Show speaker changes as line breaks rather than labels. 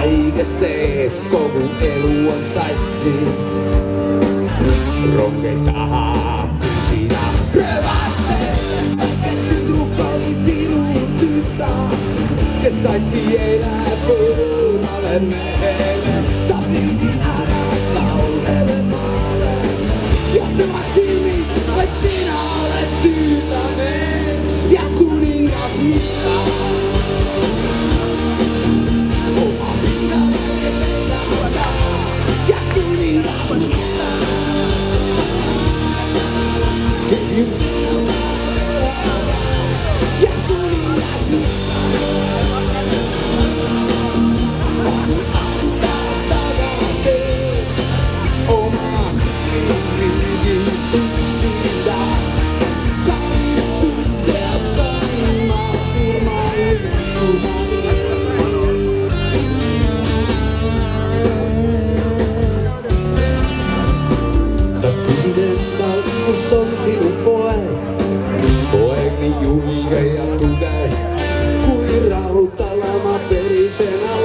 kaiket teet, koko eluan sais siis. Ronkeitahan sinä rövästelet, kaiket rukkali sinun tyttää. Kesaitti elää punalle meille, tapiti ära kaudelle maalle. Johtava silmis, vaid sinä olet syytäinen ja kuningas mitä. Oma piksalainen meillä alkaa ja kuningas mitä. Kehjyn sinä meillä alkaa ja kuningas mitä. Sä kysyt, että kus on sinun poeg niin julke ja tugev, kuin rautalama perisenä